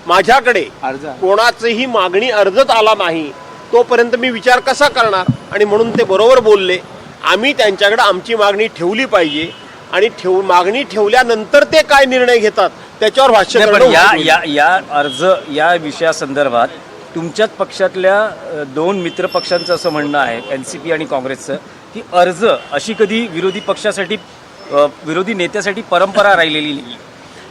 माझ्याकडे कोणाचीही मागणी अर्जच आला नाही तोपर्यंत मी विचार कसा करणार आणि म्हणून ते बरोबर बोलले. आम्ही त्यांच्याकडे आमची मागणी ठेवली पाहिजे आणि मागणी ठेवल्यानंतर ते काय निर्णय घेतात त्याच्यावर भाष्य करणं. या विषयासंदर्भात तुमच्याच पक्षातल्या दोन मित्र पक्षांचं असं म्हणणं आहे NCP आणि काँग्रेसचं की अर्ज अशी कधी विरोधी नेत्यासाठी परंपरा राहिलेली नाही,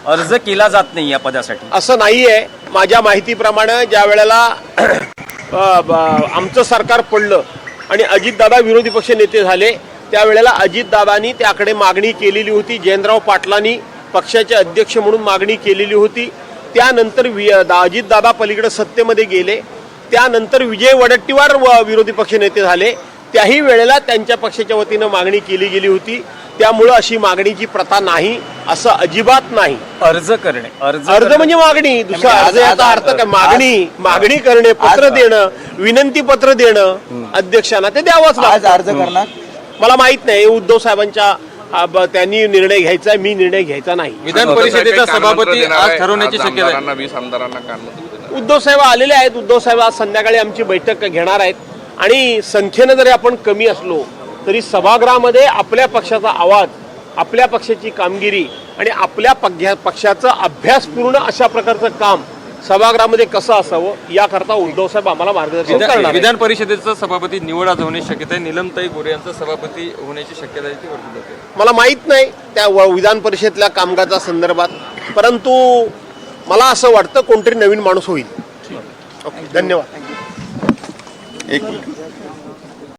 अर्ज केला जात नाही या पदासाठी. असं नाही आहे. माझ्या माहितीप्रमाणे ज्या वेळेला आमचं सरकार पडलं आणि अजितदादा विरोधी पक्ष नेते झाले त्यावेळेला अजितदादांनी त्याकडे मागणी केलेली होती. जयंतराव पाटलांनी पक्षाचे अध्यक्ष म्हणून मागणी केलेली होती. त्यानंतर अजितदादा पलीकडे सत्तेमध्ये गेले. त्यानंतर विजय वडेट्टीवार विरोधी पक्ष नेते झाले. त्याही वेळेला त्यांच्या पक्षाच्या वतीनं मागणी केली गेली होती. त्यामुळं अशी मागणीची प्रथा नाही असं अजिबात नाही. अर्ज करणे अर्ज म्हणजे मागणी, दुसरा अर्ज याचा अर्थ काय? मागणी करणे, पत्र देणं, विनंती पत्र देणं अध्यक्षांना, ते द्यावंच लागतं. अर्ज करणार मला माहित नाही. उद्धव साहेबांच्या त्यांनी निर्णय घ्यायचा, मी निर्णय घ्यायचा नाही. विधान परिषदेचा सभापती आज ठरवण्याची शक्यता आहे. 20 आमदारांना उद्धव साहेब आलेले आहेत. उद्धव साहेब आज संध्याकाळी आमची बैठक घेणार आहेत आणि संख्येनं जरी आपण कमी असलो तरी सभागृहामध्ये आपल्या पक्षाचा आवाज, आपल्या पक्षाची कामगिरी आणि आपल्या पक्षाचं अभ्यासपूर्ण अशा प्रकारचं काम सभागृहामध्ये कसं असावं याकरता उद्धव साहेब आम्हाला मार्गदर्शन करणार. विधान परिषदेचा सभापती निवड आज होण्याची शक्यता आहे. निलमताई गोरे यांचा सभापती होण्याची शक्यता आहे ती वर्तवली जाते. मला माहीत नाही त्या विधान परिषदेतल्या कामकाजा संदर्भात, परंतु मला असं वाटतं कोणतरी नवीन माणूस होईल. ओके, धन्यवाद. एक